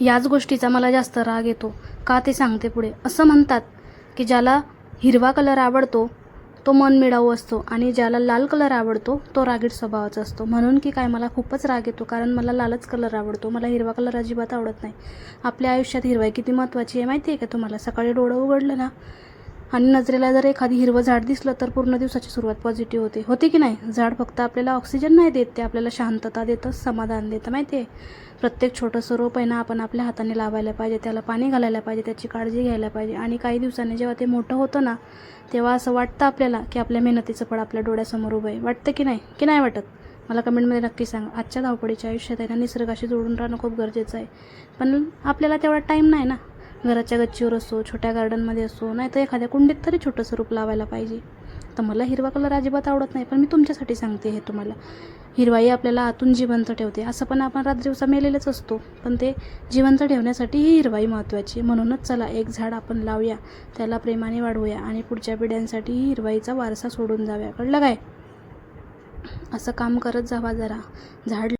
याच गोष्टीचा मला जास्त राग येतो. का ते सांगते पुढे. असं म्हणतात की ज्याला हिरवा कलर आवडतो तो मनमिळाऊ असतो आणि ज्याला लाल कलर आवडतो तो रागीट स्वभावाचा असतो. म्हणून की काय मला खूपच राग येतो, कारण मला लालच कलर आवडतो. मला हिरवा कलर अजिबात आवडत नाही. आपल्या आयुष्यात हिरवाई किती महत्त्वाची आहे माहिती आहे का तुम्हाला? सकाळी डोळं उघडलं ना आणि नजरेला जर एखादी हिरवं झाड दिसलं तर पूर्ण दिवसाची सुरुवात पॉझिटिव्ह होते की नाही? झाड फक्त आपल्याला ऑक्सिजन नाही देत, ते आपल्याला शांतता देतं, समाधान देतं माहिती आहे. प्रत्येक छोटंसं रोप आहे ना आपण आपल्या हाताने लावायला पाहिजे, त्याला पाणी घालायला पाहिजे, त्याची काळजी घ्यायला पाहिजे. आणि काही दिवसांनी जेव्हा ते मोठं होतं ना तेव्हा असं वाटतं आपल्याला की आपल्या मेहनतीचं फळ आपल्या डोळ्यासमोर उभं आहे. वाटतं की नाही वाटत? मला कमेंटमध्ये नक्की सांगा. आजच्या धावपळीच्या आयुष्यात आहे ना निसर्गाशी जोडून राहणं खूप गरजेचं आहे, पण आपल्याला तेवढा टाईम नाही ना. घराच्या गच्चीवर असो, छोट्या गार्डनमध्ये असो, नाही तर एखाद्या कुंडीत तरी छोटंसं रोप लावायला पाहिजे. तर मला हिरवा कलर अजिबात आवडत नाही, पण मी तुमच्यासाठी सांगते हे तुम्हाला. हिरवाई आपल्याला आतून जिवंत ठेवते. असं पण आपण रात्रदिवसा मेलेलेच असतो, पण ते जिवंत ठेवण्यासाठी ही हिरवाई महत्त्वाची. म्हणूनच चला एक झाड आपण लावूया, त्याला प्रेमाने वाढवूया आणि पुढच्या पिढ्यांसाठी ही हिरवाईचा वारसा सोडून जाऊया. कळलं काय? असं काम करत जावा जरा. झाड